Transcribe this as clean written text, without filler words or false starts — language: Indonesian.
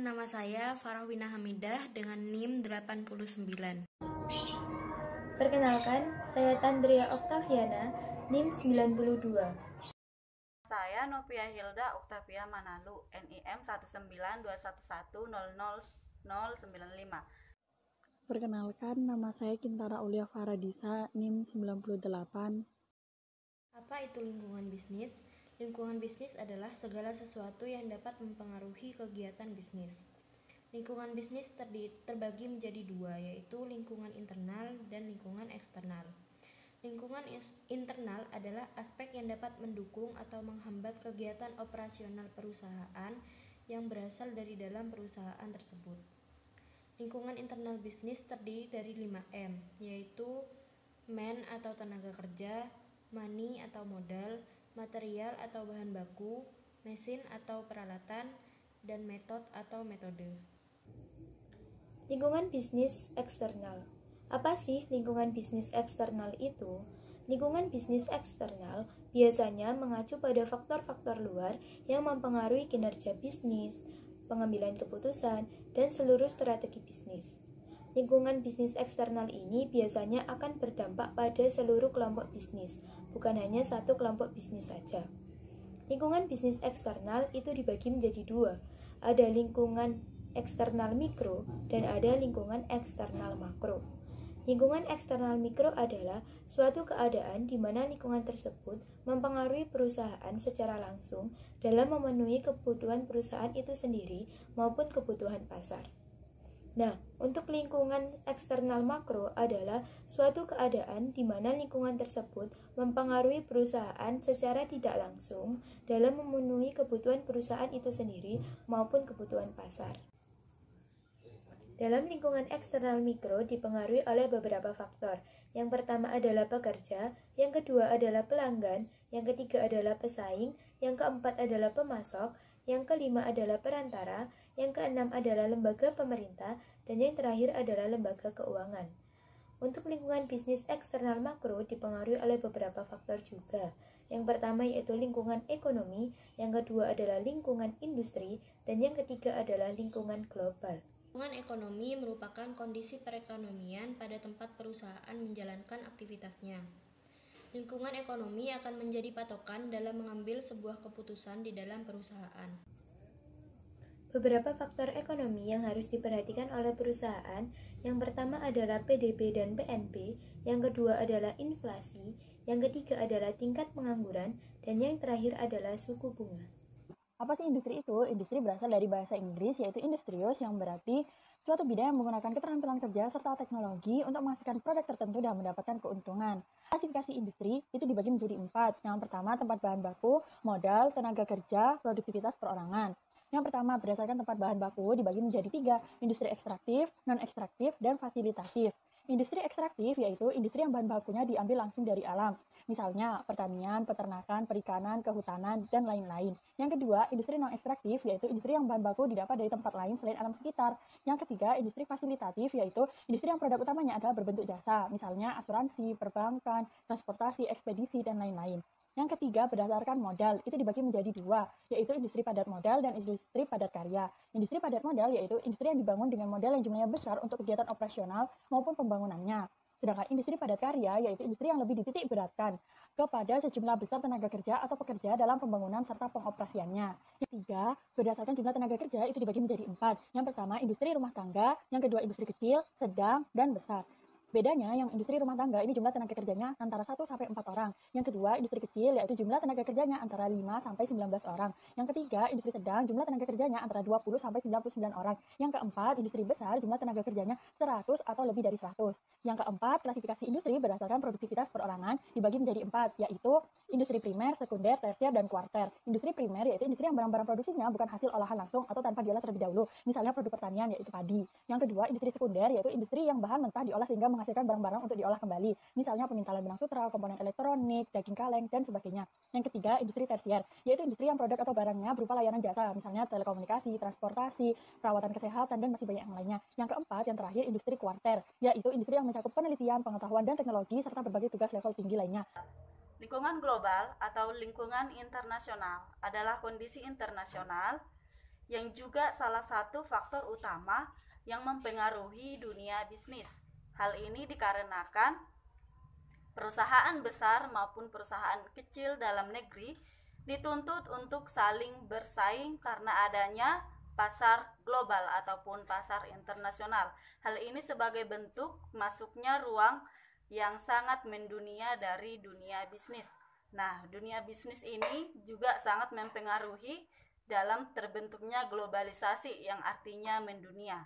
nama saya Farahwina Hamidah dengan NIM 89. Perkenalkan, saya Tandria Oktaviana, NIM 92. Saya Novia Hilda Oktavia Manalu, NIM 19211000095. Perkenalkan, nama saya Kintara Aulia Faradisa, NIM 98. Apa itu lingkungan bisnis? Lingkungan bisnis adalah segala sesuatu yang dapat mempengaruhi kegiatan bisnis. Lingkungan bisnis terbagi menjadi dua, yaitu lingkungan internal dan lingkungan eksternal. Lingkungan internal adalah aspek yang dapat mendukung atau menghambat kegiatan operasional perusahaan yang berasal dari dalam perusahaan tersebut. Lingkungan internal bisnis terdiri dari 5M, yaitu man atau tenaga kerja, money atau modal, material atau bahan baku, mesin atau peralatan, dan metode atau metode. Lingkungan bisnis eksternal. Apa sih lingkungan bisnis eksternal itu? Lingkungan bisnis eksternal biasanya mengacu pada faktor-faktor luar yang mempengaruhi kinerja bisnis, pengambilan keputusan, dan seluruh strategi bisnis. Lingkungan bisnis eksternal ini biasanya akan berdampak pada seluruh kelompok bisnis, bukan hanya satu kelompok bisnis saja. Lingkungan bisnis eksternal itu dibagi menjadi dua, ada lingkungan eksternal mikro dan ada lingkungan eksternal makro. Lingkungan eksternal mikro adalah suatu keadaan di mana lingkungan tersebut mempengaruhi perusahaan secara langsung dalam memenuhi kebutuhan perusahaan itu sendiri maupun kebutuhan pasar. Nah, untuk lingkungan eksternal makro adalah suatu keadaan di mana lingkungan tersebut mempengaruhi perusahaan secara tidak langsung dalam memenuhi kebutuhan perusahaan itu sendiri maupun kebutuhan pasar. Dalam lingkungan eksternal mikro dipengaruhi oleh beberapa faktor. Yang pertama adalah pekerja, yang kedua adalah pelanggan, yang ketiga adalah pesaing, yang keempat adalah pemasok, yang kelima adalah perantara, yang keenam adalah lembaga pemerintah, dan yang terakhir adalah lembaga keuangan. Untuk lingkungan bisnis eksternal makro dipengaruhi oleh beberapa faktor juga. Yang pertama yaitu lingkungan ekonomi, yang kedua adalah lingkungan industri, dan yang ketiga adalah lingkungan global. Lingkungan ekonomi merupakan kondisi perekonomian pada tempat perusahaan menjalankan aktivitasnya. Lingkungan ekonomi akan menjadi patokan dalam mengambil sebuah keputusan di dalam perusahaan. Beberapa faktor ekonomi yang harus diperhatikan oleh perusahaan, yang pertama adalah PDB dan PNB, yang kedua adalah inflasi, yang ketiga adalah tingkat pengangguran, dan yang terakhir adalah suku bunga. Apa sih industri itu? Industri berasal dari bahasa Inggris yaitu industrious yang berarti suatu bidang yang menggunakan keterampilan kerja serta teknologi untuk menghasilkan produk tertentu dan mendapatkan keuntungan. Klasifikasi industri itu dibagi menjadi 4. Yang pertama tempat bahan baku, modal, tenaga kerja, produktivitas perorangan. Yang pertama berdasarkan tempat bahan baku dibagi menjadi 3, industri ekstraktif, non-ekstraktif, dan fasilitatif. Industri ekstraktif yaitu industri yang bahan bakunya diambil langsung dari alam, misalnya pertanian, peternakan, perikanan, kehutanan, dan lain-lain. Yang kedua, industri non-ekstraktif yaitu industri yang bahan baku didapat dari tempat lain selain alam sekitar. Yang ketiga, industri fasilitatif yaitu industri yang produk utamanya adalah berbentuk jasa, misalnya asuransi, perbankan, transportasi, ekspedisi, dan lain-lain. Yang ketiga, berdasarkan modal, itu dibagi menjadi 2, yaitu industri padat modal dan industri padat karya. Industri padat modal yaitu industri yang dibangun dengan modal yang jumlahnya besar untuk kegiatan operasional maupun pembangunannya. Sedangkan industri padat karya yaitu industri yang lebih dititik beratkan kepada sejumlah besar tenaga kerja atau pekerja dalam pembangunan serta pengoperasiannya. Yang ketiga, berdasarkan jumlah tenaga kerja itu dibagi menjadi 4. Yang pertama, industri rumah tangga, yang kedua, industri kecil, sedang, dan besar. Bedanya, yang industri rumah tangga ini jumlah tenaga kerjanya antara 1 sampai 4 orang. Yang kedua, industri kecil yaitu jumlah tenaga kerjanya antara 5 sampai 19 orang. Yang ketiga, industri sedang jumlah tenaga kerjanya antara 20 sampai 99 orang. Yang keempat, industri besar jumlah tenaga kerjanya 100 atau lebih dari 100. Yang keempat, klasifikasi industri berdasarkan produktivitas perorangan dibagi menjadi 4, yaitu industri primer, sekunder, tersier, dan kuarter. Industri primer yaitu industri yang barang-barang produksinya bukan hasil olahan langsung atau tanpa diolah terlebih dahulu, misalnya produk pertanian yaitu padi. Yang kedua, industri sekunder yaitu industri yang bahan mentah diolah sehingga menghasilkan barang-barang untuk diolah kembali, misalnya pemintalan benang sutra, komponen elektronik, daging kaleng, dan sebagainya. Yang ketiga, industri tersier yaitu industri yang produk atau barangnya berupa layanan jasa, misalnya telekomunikasi, transportasi, perawatan kesehatan, dan masih banyak yang lainnya. Yang keempat, yang terakhir, industri kuarter yaitu industri yang mencakup penelitian, pengetahuan, dan teknologi serta berbagai tugas level tinggi lainnya. Lingkungan global atau lingkungan internasional adalah kondisi internasional yang juga salah satu faktor utama yang mempengaruhi dunia bisnis. Hal ini dikarenakan perusahaan besar maupun perusahaan kecil dalam negeri dituntut untuk saling bersaing karena adanya pasar global ataupun pasar internasional. Hal ini sebagai bentuk masuknya ruang yang sangat mendunia dari dunia bisnis. Nah, dunia bisnis ini juga sangat mempengaruhi dalam terbentuknya globalisasi yang artinya mendunia.